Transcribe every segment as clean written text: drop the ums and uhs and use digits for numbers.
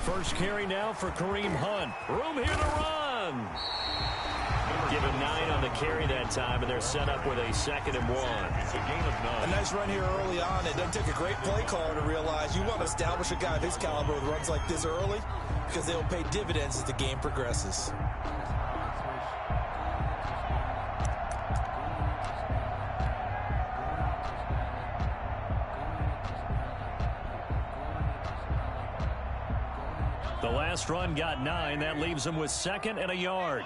First carry now for Kareem Hunt. Room here to run. Give him 9 on the carry that time, and they're set up with a 2nd and 1. It's a gain of 9. A nice run here early on. It doesn't take a great play caller to realize you want to establish a guy of his caliber with runs like this early because they'll pay dividends as the game progresses. The last run got 9. That leaves him with 2nd and a yard.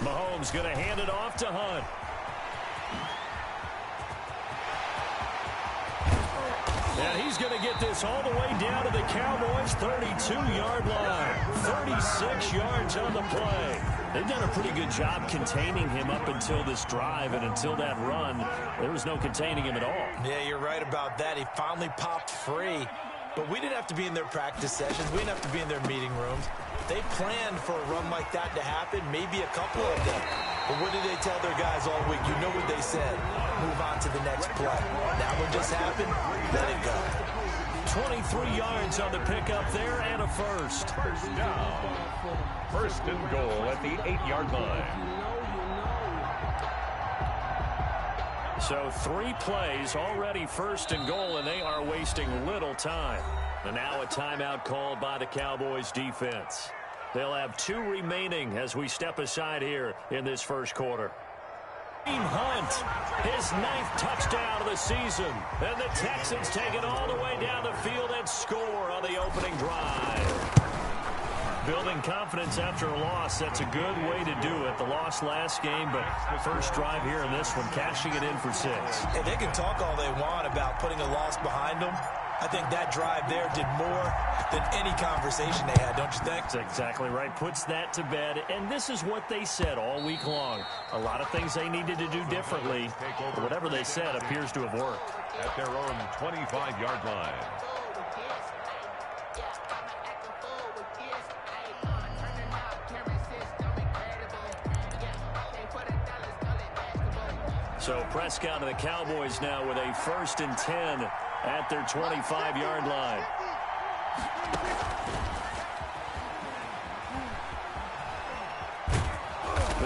Mahomes going to hand it off to Hunt. And he's going to get this all the way down to the Cowboys' 32-yard line. 36 yards on the play. They've done a pretty good job containing him up until this drive, and until that run, there was no containing him at all. Yeah, you're right about that. He finally popped free. But we didn't have to be in their practice sessions. We didn't have to be in their meeting rooms. They planned for a run like that to happen, maybe a couple of them. But what did they tell their guys all week? You know what they said. Move on to the next play. That one just happened. Let it go. 23 yards on the pickup there and a first. Down. 1st and goal at the 8-yard line. So 3 plays already 1st and goal, and they are wasting little time. And now a timeout called by the Cowboys defense. They'll have 2 remaining as we step aside here in this first quarter. Kareem Hunt, his 9th touchdown of the season. And the Texans take it all the way down the field and score on the opening drive. Building confidence after a loss, that's a good way to do it. The loss last game, but first drive here in this one, cashing it in for 6. Hey, they can talk all they want about putting a loss behind them. I think that drive there did more than any conversation they had, don't you think? That's exactly right. Puts that to bed. And this is what they said all week long. A lot of things they needed to do differently. But whatever they said appears to have worked. At their own 25-yard line. So Prescott and the Cowboys now with a 1st and 10 at their 25-yard line.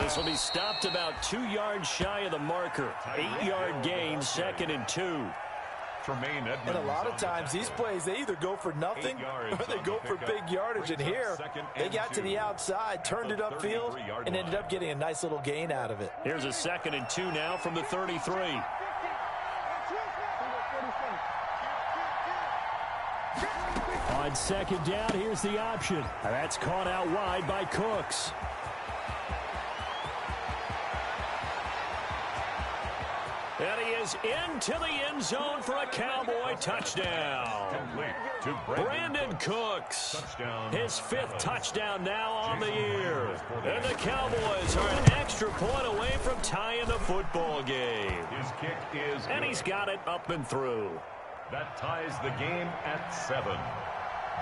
This will be stopped about 2 yards shy of the marker. 8-yard gain, 2nd and 2. And a lot of times these plays, they either go for nothing or they go for big yardage. And here, they got to the outside, turned it upfield, and ended up getting a nice little gain out of it. Here's a 2nd and 2 now from the 33. On 2nd down, here's the option. That's caught out wide by Cooks. And he is into the end zone for a Cowboy touchdown. To Brandon Cooks. Touchdown. His 5th touchdown now on the year. And the Cowboys are an extra point away from tying the football game. His kick is And he's got it up and through. That ties the game at 7.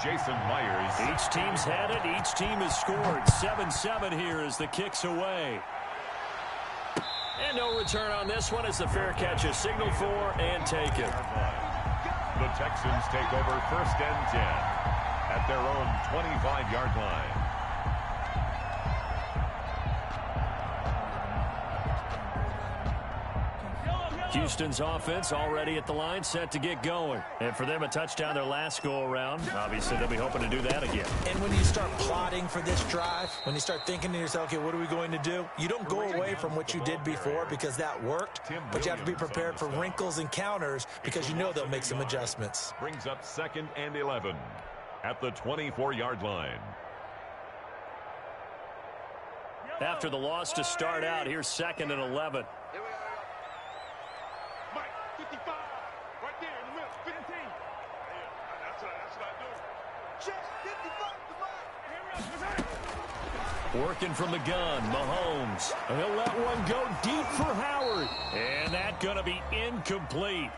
Jason Myers. Each team's had it. Each team has scored. 7-7 here as the kick's away. And no return on this one as the fair catch is signaled for and taken. The Texans take over 1st and 10 at their own 25-yard line. Houston's offense already at the line, set to get going. And for them, a touchdown their last go-around. Obviously, they'll be hoping to do that again. And when you start plotting for this drive, when you start thinking to yourself, okay, what are we going to do? You don't go away from what you did before because that worked, but you have to be prepared for wrinkles and counters because you know they'll make some adjustments. Brings up 2nd and 11 at the 24-yard line. After the loss to start out, here's 2nd and 11. Working from the gun, Mahomes. He'll let one go deep for Howard. And that's going to be incomplete.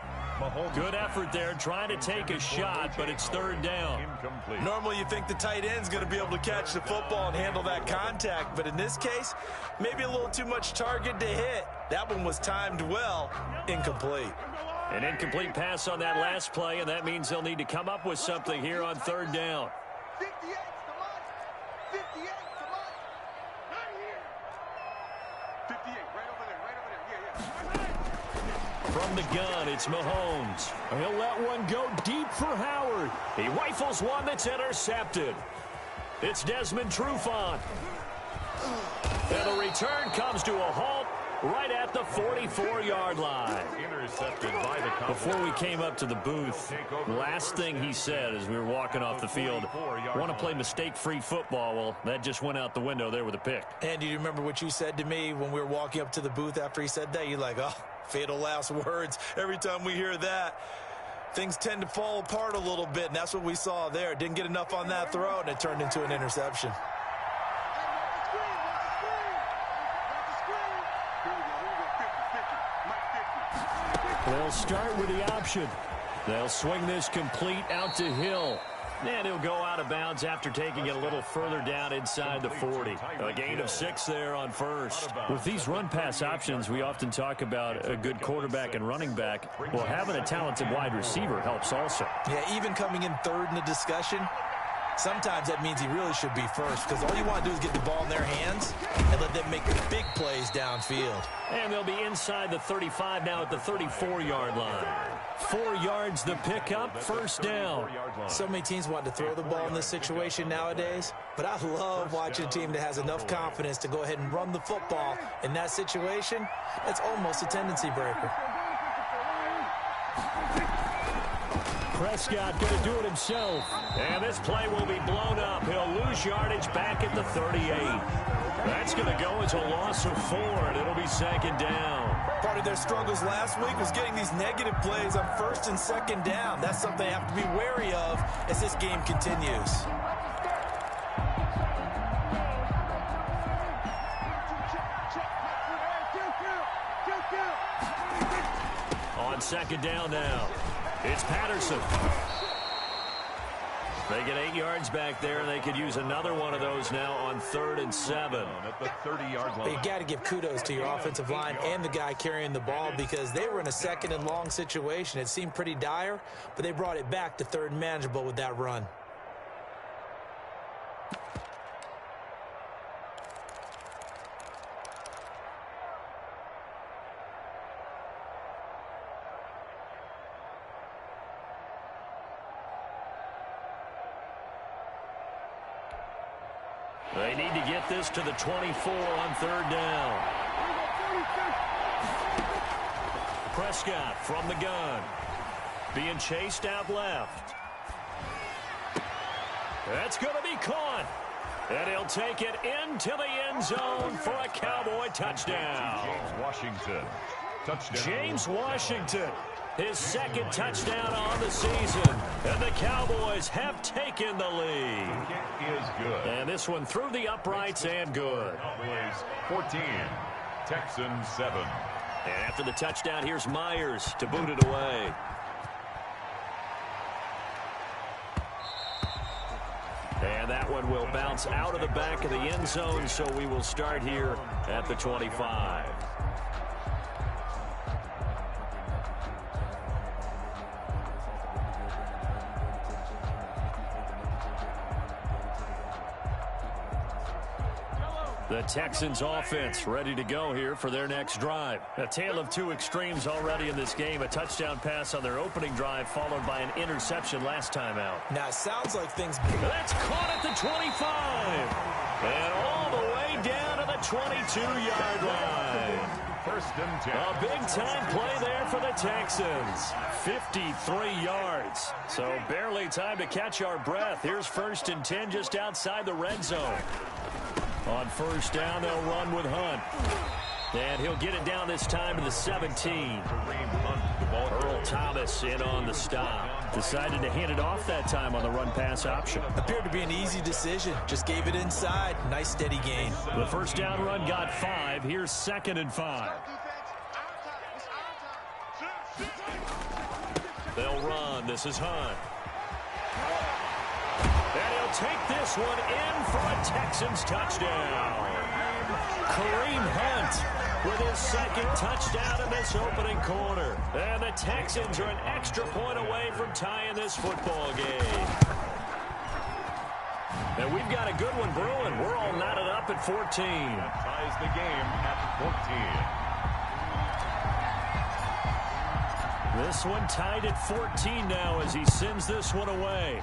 Good effort there, trying to take a shot, but it's third down. Incomplete. Normally you think the tight end's going to be able to catch the football and handle that contact, but in this case, maybe a little too much target to hit. That one was timed well. Incomplete. An incomplete pass on that last play, and that means they'll need to come up with something here on third down. 58 to Mike. 58 to Mike. Right here. 58, right over there, yeah. From the gun, it's Mahomes. He'll let one go deep for Howard. He rifles one that's intercepted. It's Desmond Trufant. And the return comes to a halt right at the 44-yard line. Intercepted by the Cowboys. Before we came up to the booth, last thing he said as we were walking off the field, want to play mistake-free football. Well, that just went out the window there with a pick. And do you remember what you said to me when we were walking up to the booth after he said that? You're like, oh, fatal last words. Every time we hear that, things tend to fall apart a little bit, and that's what we saw there. Didn't get enough on that throw, and it turned into an interception. They'll start with the option. They'll swing this complete out to Hill. And he'll go out of bounds after taking it a little further down inside the 40. A gain of 6 there on first. With these run-pass options, we often talk about a good quarterback and running back. Well, having a talented wide receiver helps also. Yeah, even coming in third in the discussion, sometimes that means he really should be first, because all you want to do is get the ball in their hands and let them make the big plays downfield. And they'll be inside the 35 now at the 34-yard line. 4 yards the pickup, first down. So many teams want to throw the ball in this situation nowadays, but I love watching a team that has enough confidence to go ahead and run the football. In that situation, that's almost a tendency breaker. Prescott going to do it himself. And this play will be blown up. He'll lose yardage back at the 38. That's going to go as a loss of 4, and it'll be second down. Part of their struggles last week was getting these negative plays on first and second down. That's something they have to be wary of as this game continues. On second down now, it's Patterson. They get 8 yards back there, and they could use another one of those now on 3rd and 7. At the 30-yard line. You got to give kudos to your offensive line and the guy carrying the ball, because they were in a second and long situation. It seemed pretty dire, but they brought it back to 3rd and manageable with that run. They need to get this to the 24 on 3rd down. Prescott from the gun. Being chased out left. That's going to be caught. And he'll take it into the end zone for a Cowboy touchdown. James Washington. Touchdown. James Washington. His 2nd touchdown on the season. And the Cowboys have taken the lead. Kick is good. And this one through the uprights and good. Cowboys 14. Texans 7. And after the touchdown, here's Myers to boot it away. And that one will bounce out of the back of the end zone, so we will start here at the 25. The Texans offense ready to go here for their next drive. A tale of 2 extremes already in this game. A touchdown pass on their opening drive followed by an interception last time out. Now, it sounds like things... That's caught at the 25. And all the way down to the 22-yard line. 1st and 10. A big-time play there for the Texans. 53 yards. So barely time to catch our breath. Here's 1st and 10 just outside the red zone. On 1st down, they'll run with Hunt. And he'll get it down this time to the 17. Earl Thomas in on the stop. Decided to hand it off that time on the run-pass option. Appeared to be an easy decision. Just gave it inside. Nice, steady gain. The 1st down run got 5. Here's 2nd and 5. They'll run. This is Hunt. And he'll take this one in for a Texans touchdown. Kareem Hunt with his second touchdown in this opening quarter. And the Texans are an extra point away from tying this football game. And we've got a good one brewing. We're all knotted up at 14. That ties the game at 14. This one tied at 14 now as he sends this one away.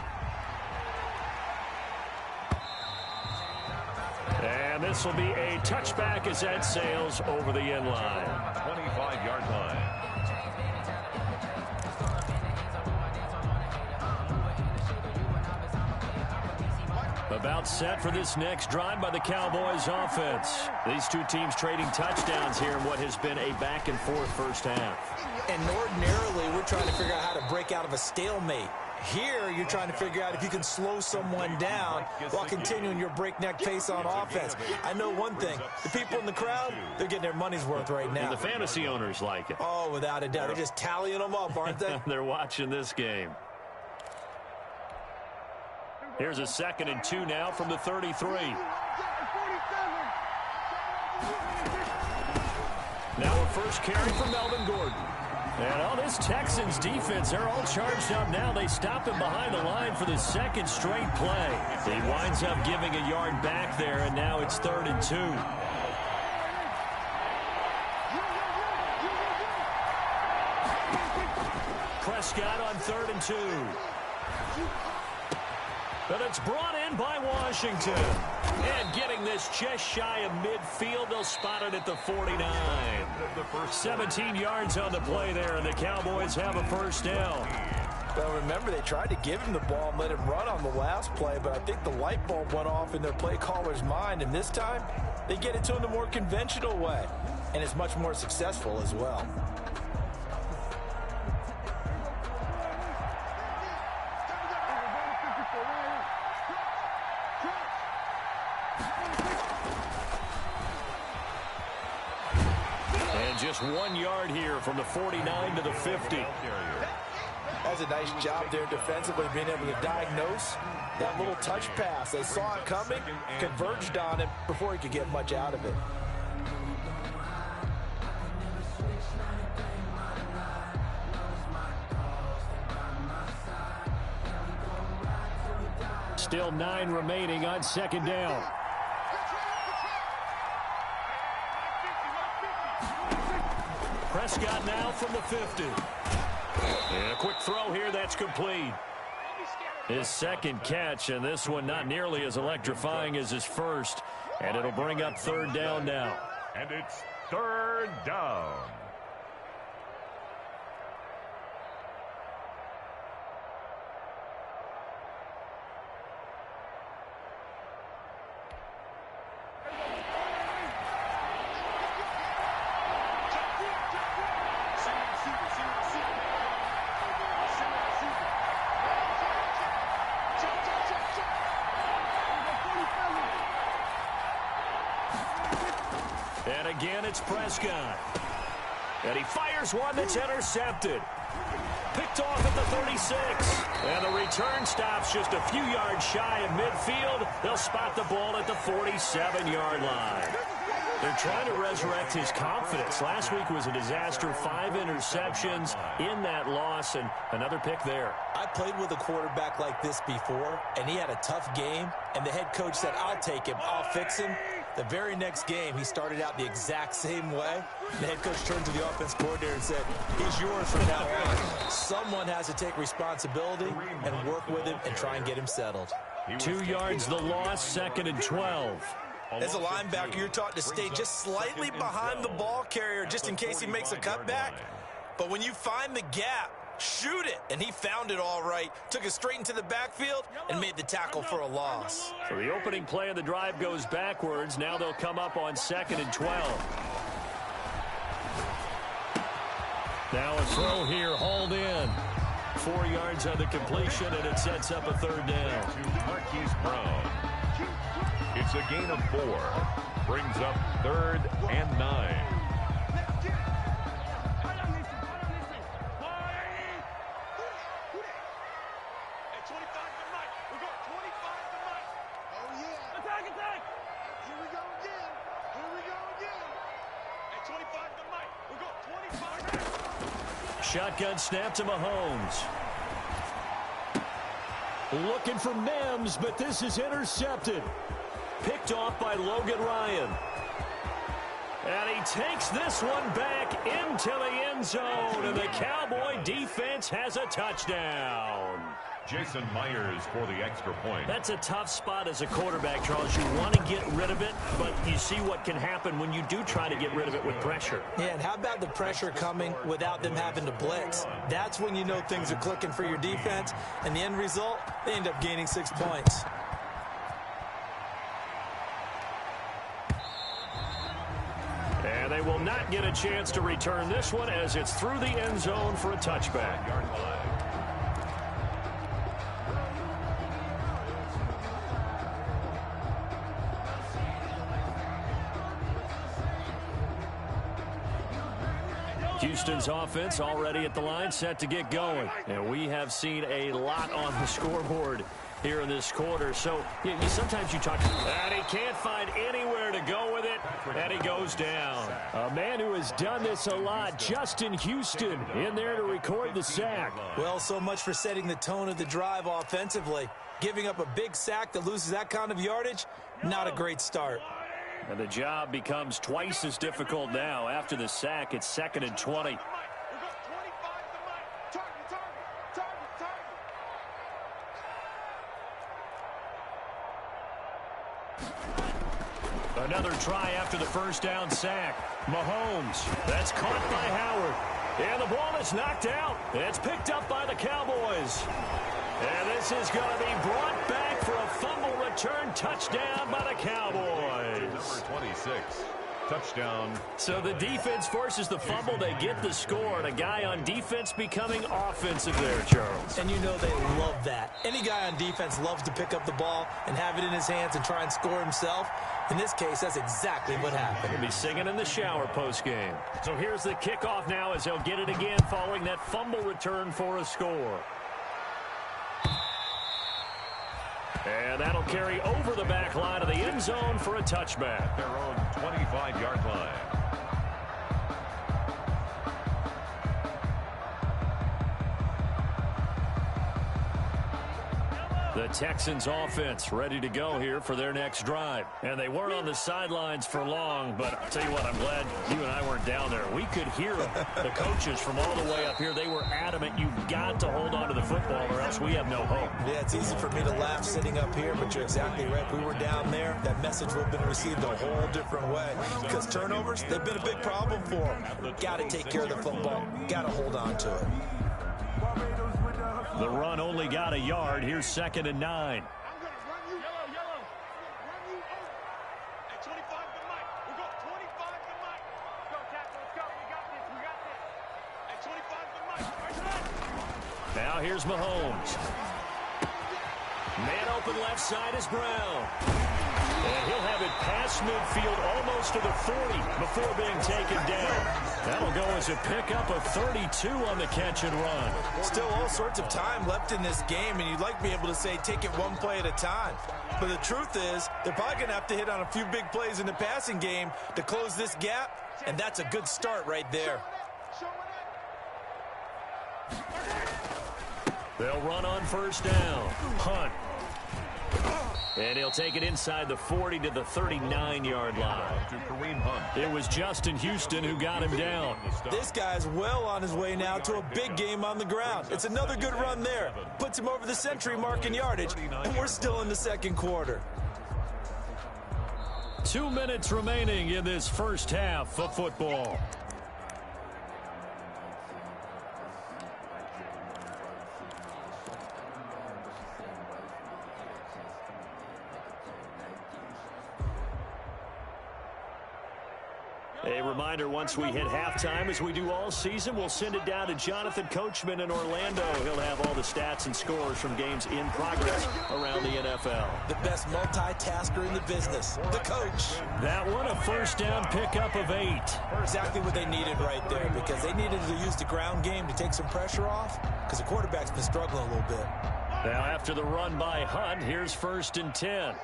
And this will be a touchback as that sails over the end line. 25-yard line. About set for this next drive by the Cowboys offense. These two teams trading touchdowns here in what has been a back-and-forth first half. And ordinarily, we're trying to figure out how to break out of a stalemate. Here, you're trying to figure out if you can slow someone down while continuing your breakneck pace on offense. I know one thing. The people in the crowd, they're getting their money's worth right now. And the fantasy owners like it. Oh, without a doubt. They're just tallying them up, aren't they? They're watching this game. Here's a 2nd and 2 now from the 33. Now a first carry from Melvin Gordon. And all this Texans defense, they're all charged up now. They stop him behind the line for the second straight play. He winds up giving a yard back there, and now it's 3rd and 2. Prescott on 3rd and 2. But it's brought in by Washington. And getting this just shy of midfield, they'll spot it at the 49. 17 yards on the play there, and the Cowboys have a first down. Well, remember, they tried to give him the ball and let him run on the last play, but I think the light bulb went off in their play caller's mind, and this time, they get it to him the more conventional way, and it's much more successful as well. Just 1 yard here from the 49 to the 50. That's a nice job there defensively, being able to diagnose that little touch pass. They saw it coming, converged on it before he could get much out of it. Still 9 remaining on 2nd down. Prescott now from the 50. And a quick throw here, that's complete. His second catch, and this one not nearly as electrifying as his first. And it'll bring up 3rd down now. And it's 3rd down. And again, it's Prescott. And he fires one that's intercepted. Picked off at the 36. And the return stops just a few yards shy of midfield. They'll spot the ball at the 47-yard line. They're trying to resurrect his confidence. Last week was a disaster. 5 interceptions in that loss, and another pick there. I played with a quarterback like this before, and he had a tough game, and the head coach said, I'll take him, I'll fix him. The very next game, he started out the exact same way. The head coach turned to the offense coordinator and said, he's yours from now on. Someone has to take responsibility and work with him and try and get him settled. 2 yards the loss, 2nd and 12. As a linebacker, you're taught to stay just slightly behind the ball carrier just in case he makes a cutback. But when you find the gap, shoot it. And he found it all right. Took it straight into the backfield and made the tackle for a loss. So the opening play of the drive goes backwards. Now they'll come up on 2nd and 12. Now a throw here, hauled in. 4 yards on the completion, and it sets up a 3rd down. To Marquise Brown. It's a gain of 4. Brings up 3rd and 9. Shotgun snap to Mahomes. Looking for Mims, but this is intercepted. Picked off by Logan Ryan. And he takes this one back into the end zone, and the Cowboy defense has a touchdown. Jason Myers for the extra point. That's a tough spot as a quarterback, Charles. You want to get rid of it, but you see what can happen when you do try to get rid of it with pressure. Yeah, and how about the pressure coming without them having to blitz? That's when you know things are clicking for your defense, and the end result, they end up gaining 6 points. And they will not get a chance to return this one as it's through the end zone for a touchback. Houston's offense already at the line, set to get going. And we have seen a lot on the scoreboard here in this quarter. So sometimes you talk, and he can't find anywhere to go with it, and he goes down. A man who has done this a lot, Justin Houston, in there to record the sack. Well, so much for setting the tone of the drive offensively. Giving up a big sack that loses that kind of yardage, not a great start. And the job becomes twice as difficult now. After the sack, it's 2nd and 20. Another try after the first down sack. Mahomes, that's caught by Howard. And the ball is knocked out. It's picked up by the Cowboys. And this is going to be brought back for a fumble return touchdown by the Cowboys. Number 26. Touchdown. So the defense forces the fumble. They get the score. And a guy on defense becoming offensive there, Charles. And you know they love that. Any guy on defense loves to pick up the ball and have it in his hands and try and score himself. In this case, that's exactly what happened. He'll be singing in the shower post-game. So here's the kickoff now as they'll get it again following that fumble return for a score. And that'll carry over the back line of the end zone for a touchback. Their own 25-yard line. The Texans offense ready to go here for their next drive. And they weren't on the sidelines for long, but I'll tell you what, I'm glad you and I weren't down there. We could hear them. The coaches from all the way up here, they were adamant, you've got to hold on to the football or else we have no hope. Yeah, it's easy for me to laugh sitting up here, but you're exactly right. If we were down there, that message would have been received a whole different way. Because turnovers, they've been a big problem for them. Got to take care of the football. Got to hold on to it. The run only got a yard. Here's 2nd and 9. I'm going to run you. Yellow. Run you over. At 25 to Mike. We go 25 to Mike. Go, tackle. Let's go. We got this. At 25 to Mike. Now here's Mahomes. Man open left side is Brown. And he'll have it past midfield almost to the 40 before being taken down. That'll go as a pickup of 32 on the catch and run. Still all sorts of time left in this game, and you'd like to be able to say take it one play at a time. But the truth is, they're probably going to have to hit on a few big plays in the passing game to close this gap, and that's a good start right there. They'll run on first down. Hunt. And he'll take it inside the 40 to the 39-yard line. To Kareem Hunt. It was Justin Houston who got him down. This guy's well on his way now to a big game on the ground. It's another good run there. Puts him over the century mark in yardage, and we're still in the second quarter. 2 minutes remaining in this first half of football. A reminder, once we hit halftime, as we do all season, we'll send it down to Jonathan Coachman in Orlando. He'll have all the stats and scores from games in progress around the NFL. The best multitasker in the business, the coach. That one, a first down pickup of 8. Exactly what they needed right there, because they needed to use the ground game to take some pressure off, because the quarterback's been struggling a little bit. Now after the run by Hunt, here's 1st and 10.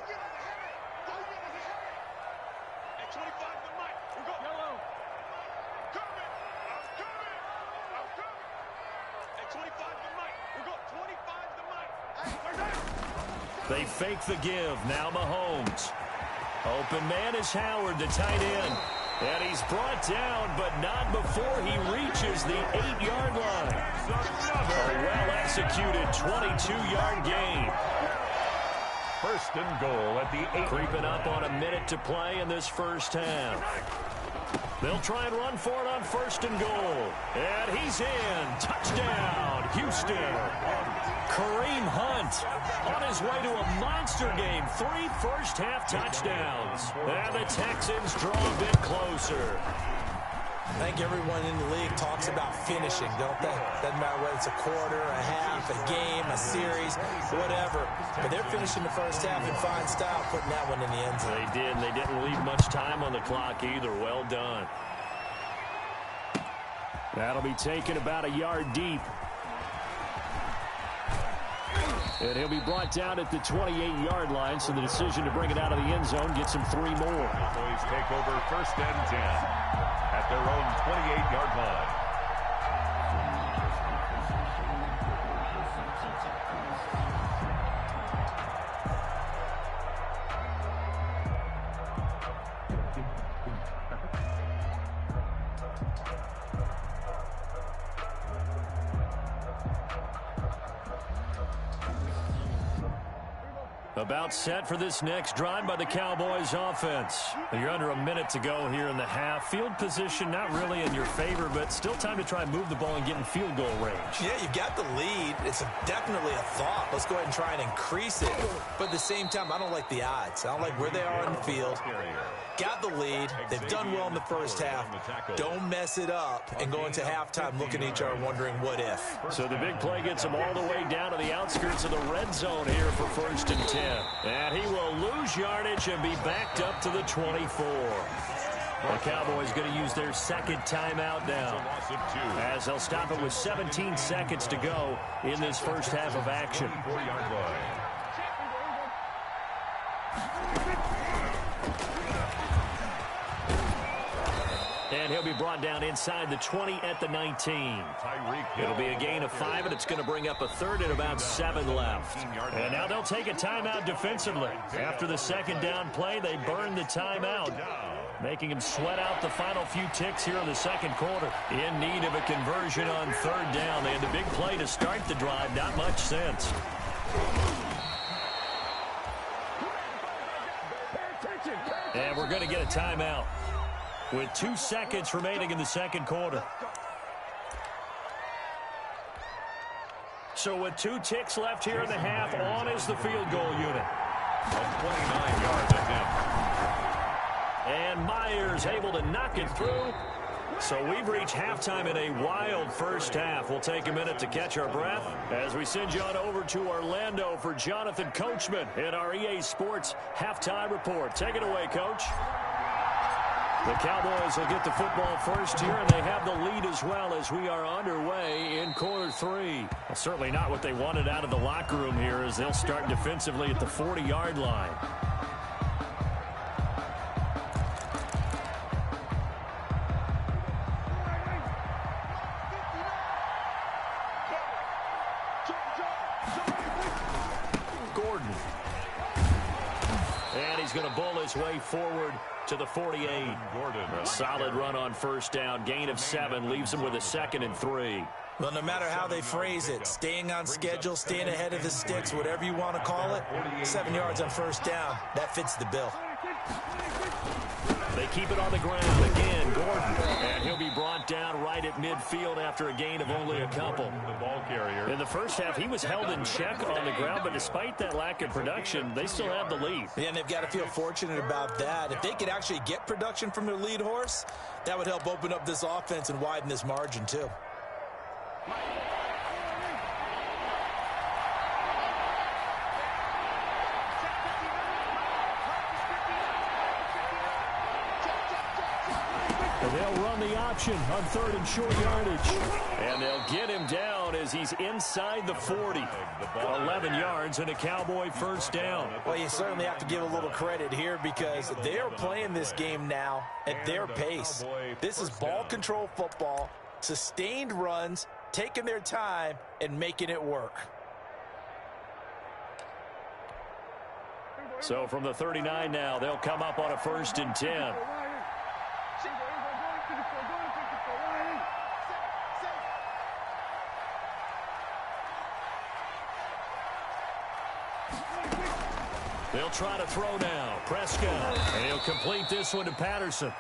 25 to Mike. We got 25 to Mike. They fake the give. Now Mahomes. Open man is Howard, the tight end. And he's brought down, but not before he reaches the 8-yard line. A well-executed 22-yard gain. First and goal at the 8. Creeping up on a minute to play in this first half. They'll try and run for it on first and goal. And he's in. Touchdown, Houston. Kareem Hunt on his way to a monster game. 3 first-half touchdowns. And the Texans draw a bit closer. I think everyone in the league talks about finishing, don't they? Doesn't matter whether it's a quarter, a half, a game, a series, whatever. But they're finishing the first half in fine style, putting that one in the end zone. They did, and they didn't leave much time on the clock either. Well done. That'll be taken about a yard deep. And he'll be brought down at the 28-yard line, so the decision to bring it out of the end zone gets him 3 more. Cowboys take over first and 10 at their own 28-yard line. About set for this next drive by the Cowboys offense. You're under a minute to go here in the half. Field position not really in your favor, but still time to try and move the ball and get in field goal range. Yeah, you've got the lead. It's definitely a thought. Let's go ahead and try and increase it. But at the same time, I don't like the odds. I don't like where they are in the field. Got the lead. They've done well in the first half. Don't mess it up and go into halftime looking at each other wondering what if. So the big play gets him all the way down to the outskirts of the red zone here for first and 10. And he will lose yardage and be backed up to the 24. The Cowboys going to use their second timeout now, as they'll stop it with 17 seconds to go in this first half of action. And he'll be brought down inside the 20 at the 19. It'll be a gain of 5, and it's going to bring up a third and about 7 left. And now they'll take a timeout defensively. After the second down play, they burn the timeout, making him sweat out the final few ticks here in the second quarter. In need of a conversion on third down. They had the big play to start the drive. Not much sense. And we're going to get a timeout with 2 seconds remaining in the second quarter. So with 2 ticks left here in the half, on is the field goal unit. 29 yards attempt. And Myers able to knock it through. So we've reached halftime in a wild first half. We'll take a minute to catch our breath as we send you on over to Orlando for Jonathan Coachman in our EA Sports Halftime Report. Take it away, Coach. The Cowboys will get the football first here, and they have the lead as well as we are underway in quarter 3. Well, certainly not what they wanted out of the locker room here, as they'll start defensively at the 40-yard line. Gordon. And he's going to bull his way forward to the 48. A solid run on first down. Gain of 7 leaves him with a 2nd and 3. Well, no matter how they phrase it, staying on schedule, staying ahead of the sticks, whatever you want to call it, 7 yards on first down, that fits the bill. They keep it on the ground. Again, Gordon. And he'll be brought down right at midfield after a gain of only a couple. The ball carrier. In the first half, he was held in check on the ground, but despite that lack of production, they still have the lead. Yeah, and they've got to feel fortunate about that. If they could actually get production from their lead horse, that would help open up this offense and widen this margin, too. They'll run the option on 3rd and short yardage. And they'll get him down as he's inside the 40. 11 yards and a Cowboy first down. Well, you certainly have to give a little credit here because they are playing this game now at their pace. This is ball control football, sustained runs, taking their time and making it work. So from the 39 now, they'll come up on a 1st and 10. They'll try to throw now. Prescott. And he'll complete this one to Patterson.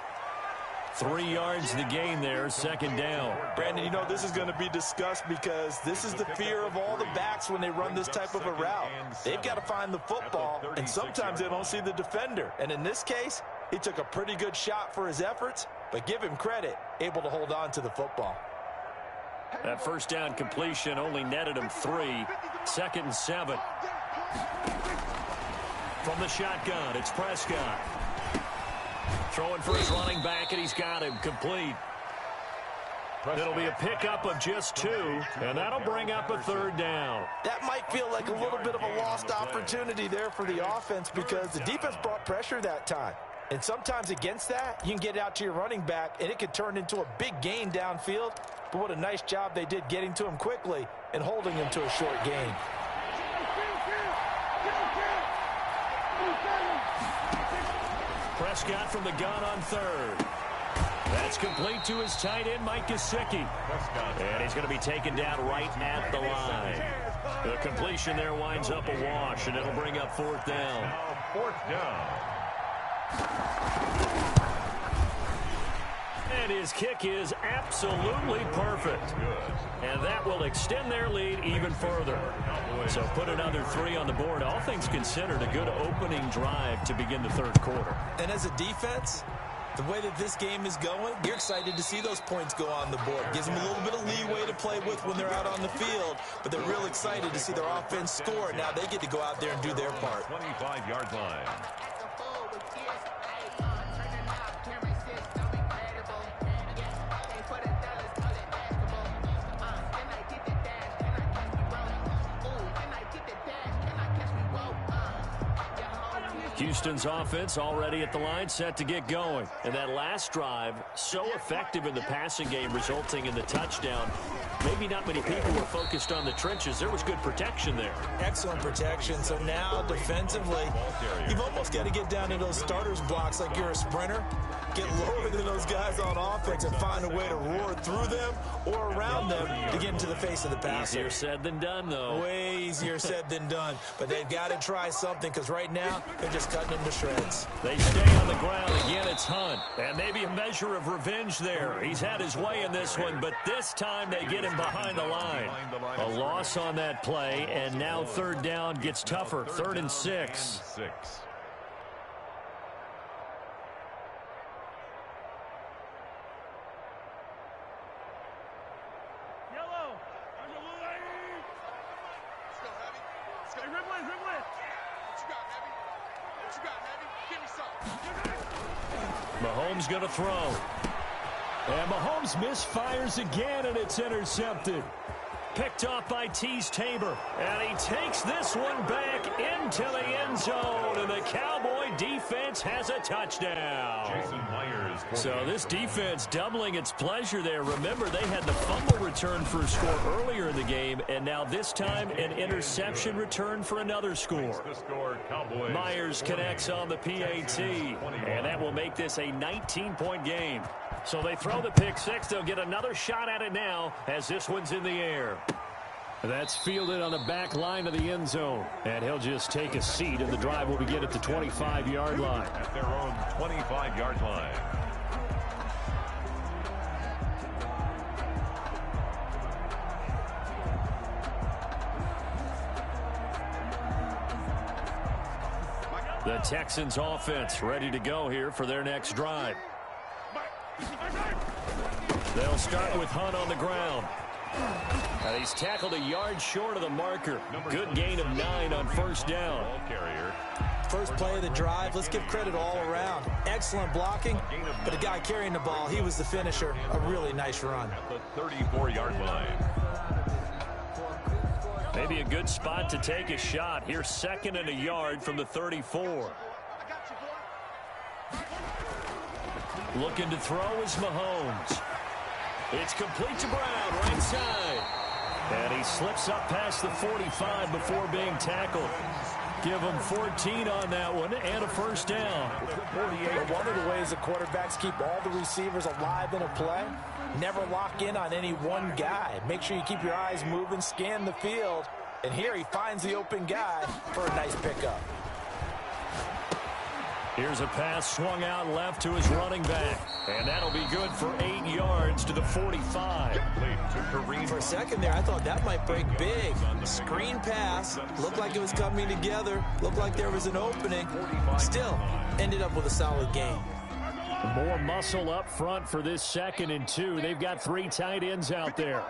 3 yards to the gain there, 2nd down. Brandon, you know this is going to be discussed because this is the fear of all the backs when they run this type of a route. They've got to find the football, and sometimes they don't see the defender. And in this case, he took a pretty good shot for his efforts, but give him credit, able to hold on to the football. That 1st down completion only netted him 3. 2nd and 7. From the shotgun, it's Prescott. Throwing for his running back, and he's got him complete. It'll be a pickup of just 2, and that'll bring up a 3rd down. That might feel like a little bit of a lost opportunity there for the offense because the defense brought pressure that time. And sometimes against that, you can get out to your running back, and it could turn into a big gain downfield. But what a nice job they did getting to him quickly and holding him to a short gain. Prescott from the gun on 3rd. That's complete to his tight end, Mike Gesicki. And he's going to be taken down right at the line. The completion there winds up a wash, and it'll bring up 4th down. 4th down. And his kick is absolutely perfect. And that will extend their lead even further. So put another 3 on the board. All things considered, a good opening drive to begin the 3rd quarter. And as a defense, the way that this game is going, you're excited to see those points go on the board. Gives them a little bit of leeway to play with when they're out on the field, but they're real excited to see their offense score. Now they get to go out there and do their part. 25-yard line. Houston's offense already at the line, set to get going. And that last drive, so effective in the passing game, resulting in the touchdown. Maybe not many people were focused on the trenches. There was good protection there. Excellent protection. So now defensively, you've almost got to get down to those starters blocks like you're a sprinter. Get lower than those guys on offense and find a way to roar through them or around them to get into the face of the passer. Easier said than done, though. Way easier said than done. But they've got to try something because right now they're just cutting them to shreds. They stay on the ground. Again, it's Hunt. And maybe a measure of revenge there. He's had his way in this one, but this time they get him behind the line. A loss on that play, and now 3rd down gets tougher. 3rd and 6. Mahomes going to throw. And Mahomes misfires again, and it's intercepted. Picked off by Teez Tabor. And he takes this one back into the end zone. And the Cowboy defense has a touchdown. Jason Myers. So this defense doubling its pleasure there. Remember, they had the fumble return for a score earlier in the game. And now this time, an interception return for another score. Myers connects on the PAT. And that will make this a 19-point game. So they throw the pick 6. They'll get another shot at it now as this one's in the air. That's fielded on the back line of the end zone. And he'll just take a seat, and the drive will begin at the 25-yard line. At their own 25-yard line. The Texans offense ready to go here for their next drive. They'll start with Hunt on the ground. And he's tackled a yard short of the marker. Good gain of 9 on 1st down. First play of the drive, let's give credit all around. Excellent blocking, but the guy carrying the ball, he was the finisher. A really nice run. At the 34-yard line. Maybe a good spot to take a shot. Here's 2nd and a yard from the 34. Looking to throw is Mahomes. It's complete to Brown, right side. And he slips up past the 45 before being tackled. Give him 14 on that one and a first down. 48. One of the ways the quarterbacks keep all the receivers alive in a play, never lock in on any one guy. Make sure you keep your eyes moving, scan the field. And here he finds the open guy for a nice pickup. Here's a pass swung out left to his running back. And that'll be good for 8 yards to the 45. For a second there, I thought that might break big. Screen pass. Looked like it was coming together. Looked like there was an opening. Still, ended up with a solid gain. More muscle up front for this 2nd and 2. They've got 3 tight ends out there.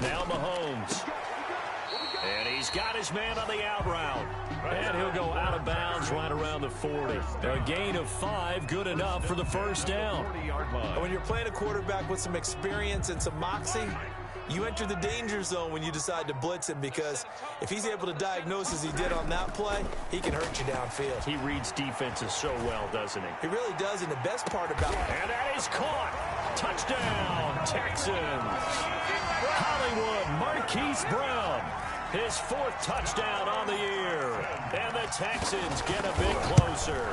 Now Mahomes. And he's got his man on the out route. And he'll go out of bounds right around the 40. A gain of 5, good enough for the first down. When you're playing a quarterback with some experience and some moxie, you enter the danger zone when you decide to blitz him, because if he's able to diagnose as he did on that play, he can hurt you downfield. He reads defenses so well, doesn't he? He really does, and the best part about it. And that is caught. Touchdown, Texans. Hollywood Marquise Brown. His 4th touchdown on the year. And the Texans get a bit closer.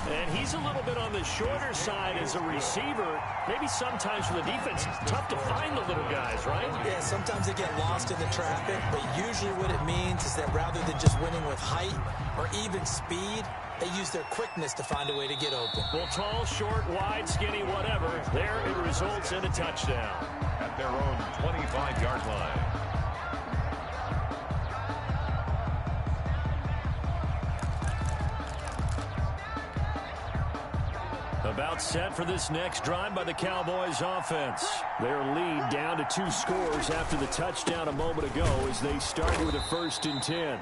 And he's a little bit on the shorter side as a receiver. Maybe sometimes for the defense, it's tough to find the little guys, right? Yeah, sometimes they get lost in the traffic, but usually what it means is that rather than just winning with height or even speed, they use their quickness to find a way to get open. Well, tall, short, wide, skinny, whatever, there it results in a touchdown. At their own 25-yard line. About set for this next drive by the Cowboys offense. Their lead down to 2 scores after the touchdown a moment ago as they start with a 1st and 10.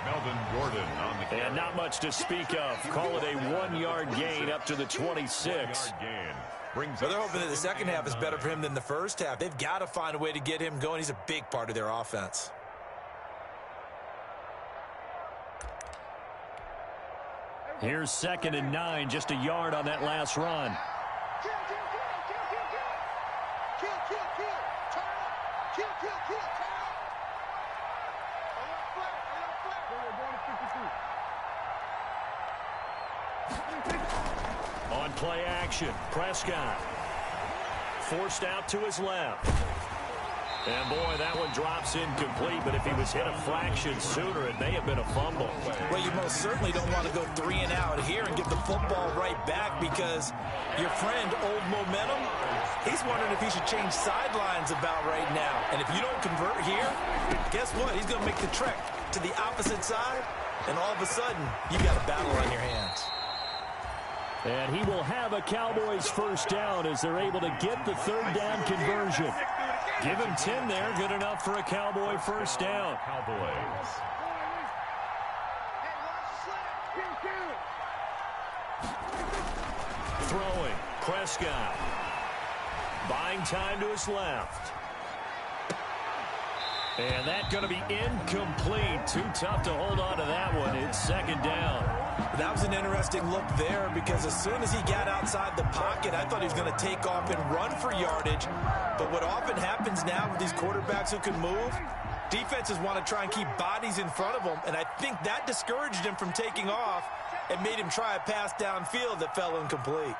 Melvin Gordon on the carry. And not much to speak of. Call it a 1-yard gain up to the 26. Well, they're hoping that the second half is better for him than the first half. They've got to find a way to get him going. He's a big part of their offense. Here's 2nd and 9, just a yard on that last run. On play action, Prescott. Forced out to his left. And, boy, that one drops incomplete, but if he was hit a fraction sooner, it may have been a fumble. Well, you most certainly don't want to go 3 and out here and give the football right back, because your friend, Old Momentum, he's wondering if he should change sidelines about right now. And if you don't convert here, guess what? He's going to make the trek to the opposite side, and all of a sudden, you got a battle on your hands. And he will have a Cowboys first down as they're able to get the 3rd down conversion. Give him 10 there, good enough for a Cowboy first down. Cowboys. Throwing, Prescott. Buying time to his left. And that's going to be incomplete. Too tough to hold on to that one. It's 2nd down. That was an interesting look there, because as soon as he got outside the pocket, I thought he was going to take off and run for yardage. But what often happens now with these quarterbacks who can move, defenses want to try and keep bodies in front of them, and I think that discouraged him from taking off and made him try a pass downfield that fell incomplete.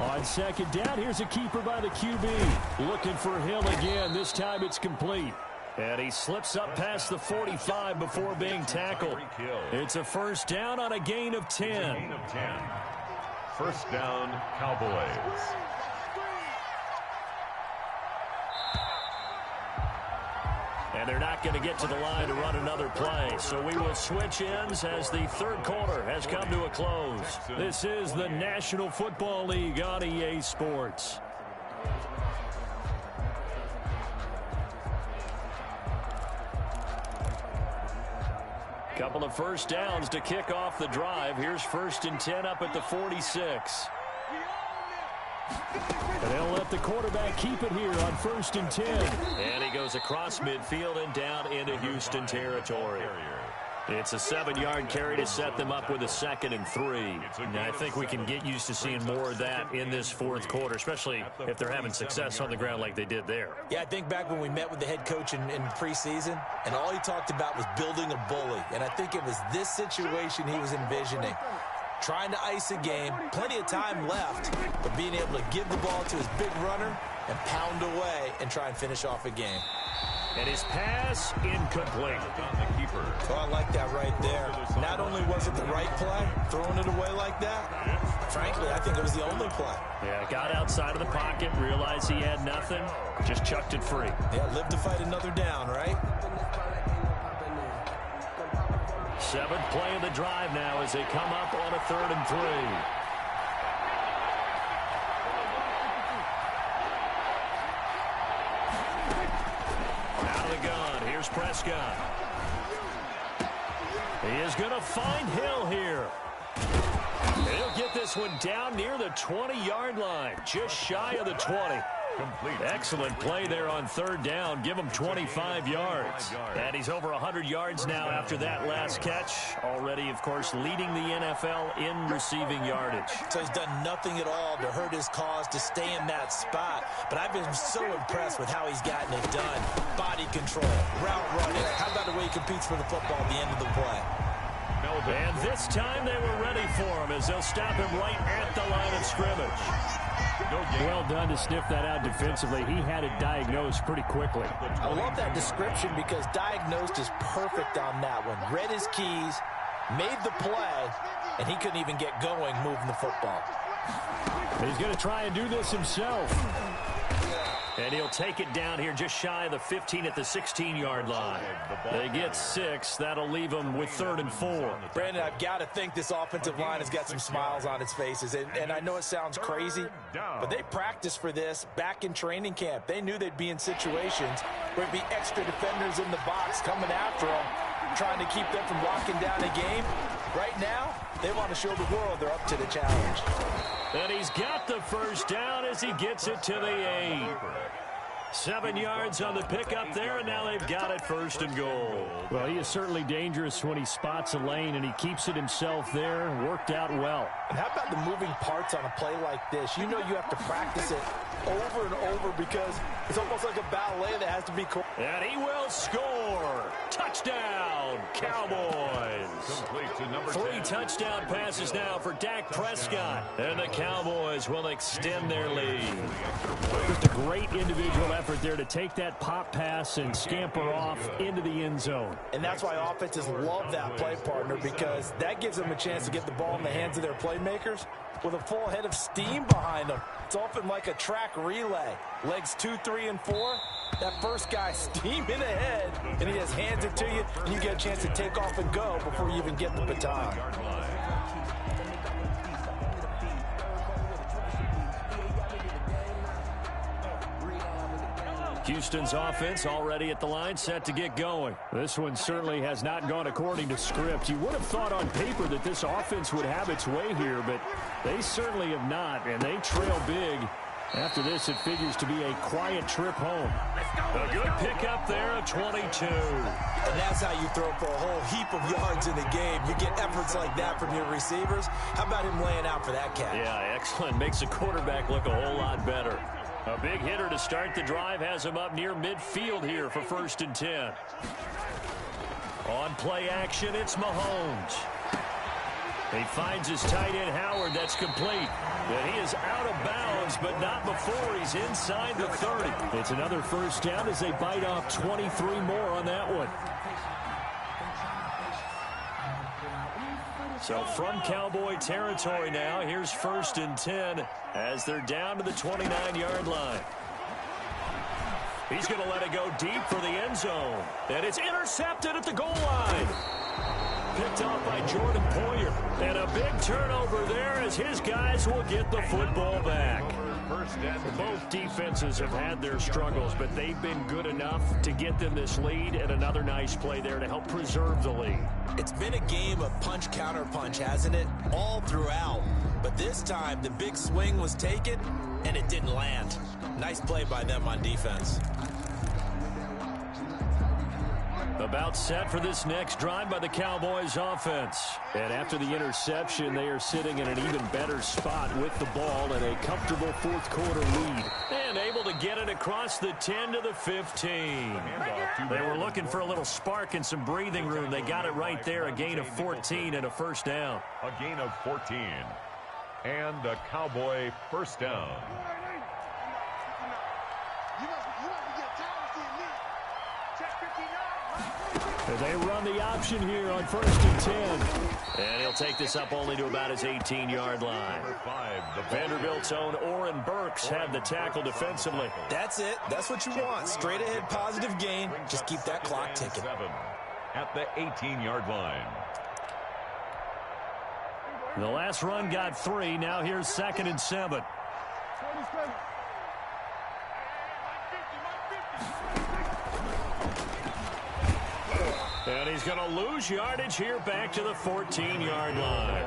On 2nd down, here's a keeper by the QB. Looking for Hill again. This time it's complete. And he slips up past the 45 before being tackled. It's a first down on a gain of 10. Gain of 10. First down, Cowboys. And they're not going to get to the line to run another play. So we will switch ends as the 3rd quarter has come to a close. This is the National Football League on EA Sports. Couple of first downs to kick off the drive. Here's 1st and 10 up at the 46. And they'll let the quarterback keep it here on 1st and 10. And he goes across midfield and down into Houston territory. It's a 7-yard carry to set them up with a 2nd and 3. And I think we can get used to seeing more of that in this fourth quarter, especially if they're having success on the ground like they did there. Yeah, I think back when we met with the head coach in preseason, and all he talked about was building a bully. And I think it was this situation he was envisioning. Trying to ice a game, plenty of time left, but being able to give the ball to his big runner and pound away and try and finish off a game. And his pass incomplete. Oh, I like that right there. Not only was it the right play, throwing it away like that, frankly, I think it was the only play. Yeah, got outside of the pocket, realized he had nothing, just chucked it free. Yeah, live to fight another down, right? 7th play of the drive now as they come up on a 3rd and 3. Here's Prescott. He is going to find Hill here. He'll get this one down near the 20-yard line, just shy of the 20. Excellent play there on 3rd down. Give him 25 yards. And he's over 100 yards now after that last catch. Already, of course, leading the NFL in receiving yardage. So he's done nothing at all to hurt his cause to stay in that spot. But I've been so impressed with how he's gotten it done. Body control, route running. How about the way he competes for the football at the end of the play? And this time they were ready for him as they'll stop him right at the line of scrimmage. Well done to sniff that out defensively. He had it diagnosed pretty quickly. I love that description because diagnosed is perfect on that one. Read his keys, made the play, and he couldn't even get going moving the football. He's going to try and do this himself. And he'll take it down here just shy of the 15 at the 16-yard line. They get 6. That'll leave them with 3rd and 4. Brandon, I've got to think this offensive line has got some smiles on its faces. And I know it sounds crazy, but they practiced for this back in training camp. They knew they'd be in situations where there'd be extra defenders in the box coming after them, trying to keep them from locking down a game. Right now, they want to show the world they're up to the challenge. And he's got the first down as he gets it to the 8. 7 yards on the pickup there, and now they've got it 1st and goal. Well, he is certainly dangerous when he spots a lane, and he keeps it himself there. Worked out well. And how about the moving parts on a play like this? You know you have to practice it over and over because it's almost like a ballet that has to be cool. And he will score. Touchdown, Cowboys. 3 touchdown passes now for Dak Prescott. And the Cowboys will extend their lead. Just a great individual effort there to take that pop pass and scamper off into the end zone. And that's why offenses love that play partner, because that gives them a chance to get the ball in the hands of their playmakers with a full head of steam behind them. It's often like a track relay. Legs 2, 3, and 4. That first guy steaming ahead, and he just hands it to you, and you get a chance to take off and go before you even get the baton. Houston's offense already at the line, set to get going. This one certainly has not gone according to script. You would have thought on paper that this offense would have its way here, but they certainly have not, and they trail big. After this, it figures to be a quiet trip home. A good pickup there, a 22. And that's how you throw for a whole heap of yards in the game. You get efforts like that from your receivers. How about him laying out for that catch? Yeah, excellent. Makes the quarterback look a whole lot better. A big hitter to start the drive has him up near midfield here for 1st and 10. On play action, it's Mahomes. He finds his tight end, Howard. That's complete. And he is out of bounds, but not before he's inside the 30. It's another 1st down as they bite off 23 more on that one. So from Cowboy territory now, here's 1st and 10 as they're down to the 29-yard line. He's going to let it go deep for the end zone. And it's intercepted at the goal line. Picked off by Jordan Poyer. And a big turnover there as his guys will get the football back. Both defenses have had their struggles, but they've been good enough to get them this lead, and another nice play there to help preserve the lead. It's been a game of punch-counter-punch, hasn't it? All throughout. But this time, the big swing was taken, and it didn't land. Nice play by them on defense. About set for this next drive by the Cowboys offense. And after the interception, they are sitting in an even better spot with the ball and a comfortable fourth quarter lead. And able to get it across the 10 to the 15. They were looking for a little spark and some breathing room. They got it right there, a gain of 14 and a first down. A gain of 14. And a Cowboy first down. They run the option here on 1st and 10. And he'll take this up only to about his 18-yard line. Vanderbilt's own Oren Burks had the tackle defensively. That's it. That's what you want. Straight ahead, positive gain. Just keep that clock ticking. At the 18-yard line. The last run got 3. Now here's 2nd and 7. And he's going to lose yardage here back to the 14-yard line.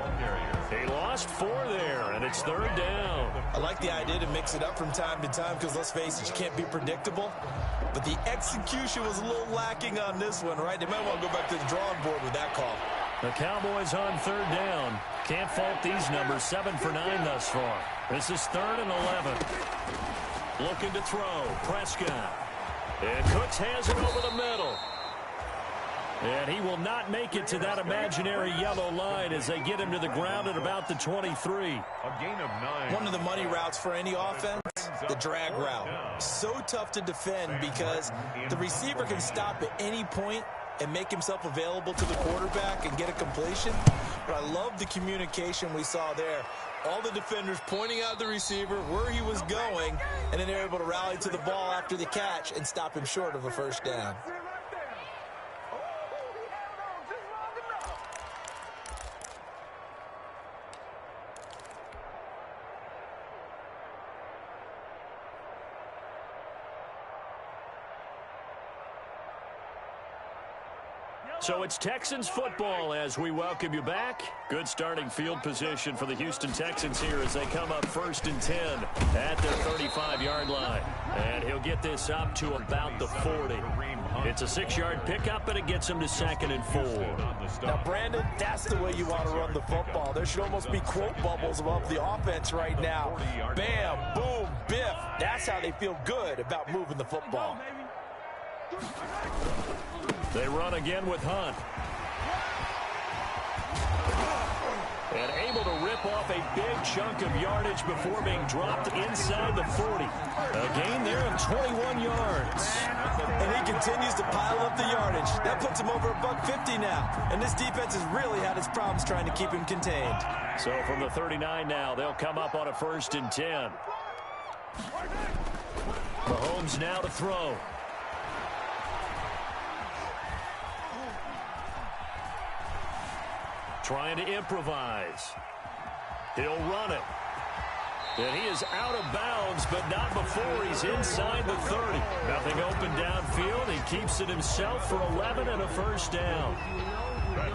He lost 4 there, and it's 3rd down. I like the idea to mix it up from time to time because, let's face it, you can't be predictable. But the execution was a little lacking on this one, right? They might want to go back to the drawing board with that call. The Cowboys on 3rd down. Can't fault these numbers. 7 for 9 thus far. This is 3rd and 11. Looking to throw. Prescott. And Cooks has it over the middle. And he will not make it to that imaginary yellow line as they get him to the ground at about the 23. A gain of 9. One of the money routes for any offense, the drag route. So tough to defend because the receiver can stop at any point and make himself available to the quarterback and get a completion. But I love the communication we saw there. All the defenders pointing out the receiver, where he was going, and then they're able to rally to the ball after the catch and stop him short of a first down. So it's Texans football as we welcome you back. Good starting field position for the Houston Texans here as they come up 1st and 10 at their 35-yard line. And he'll get this up to about the 40. It's a 6-yard pickup, and it gets him to 2nd and 4. Now, Brandon, that's the way you want to run the football. There should almost be quote bubbles above the offense right now. Bam, boom, biff. That's how they feel good about moving the football. They run again with Hunt. And able to rip off a big chunk of yardage before being dropped inside the 40. A gain there of 21 yards. And he continues to pile up the yardage. That puts him over $150 now. And this defense has really had its problems trying to keep him contained. So from the 39 now, they'll come up on a 1st and 10. Mahomes now to throw. Trying to improvise. He'll run it. And he is out of bounds, but not before he's inside the 30. Nothing open downfield. He keeps it himself for 11 and a first down.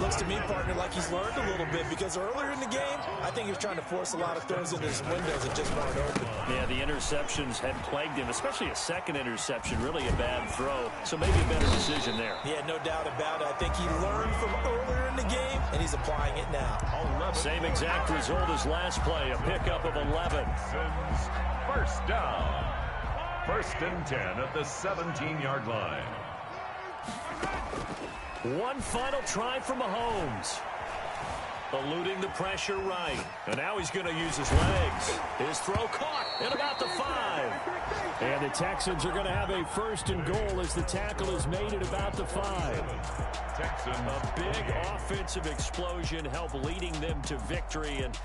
Looks to me, partner, like he's learned a little bit because earlier in the game, I think he was trying to force a lot of throws into his windows that just weren't open. Yeah, the interceptions had plagued him, especially a second interception, really a bad throw. So maybe a better decision there. Yeah, no doubt about it. I think he learned from earlier in the game, and he's applying it now. Same exact result as last play, a pickup of 11. First down. 1st and 10 at the 17-yard line. One final try for Mahomes. Eluding the pressure right. And now he's going to use his legs. His throw caught at about the 5. And the Texans are going to have a 1st and goal as the tackle is made at about the 5. Texans. A big offensive explosion helped leading them to victory. And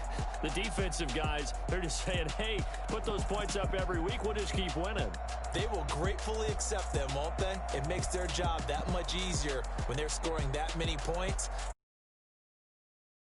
the defensive guys, they're just saying, hey, put those points up every week. We'll just keep winning. They will gratefully accept them, won't they? It makes their job that much easier when they're scoring that many points.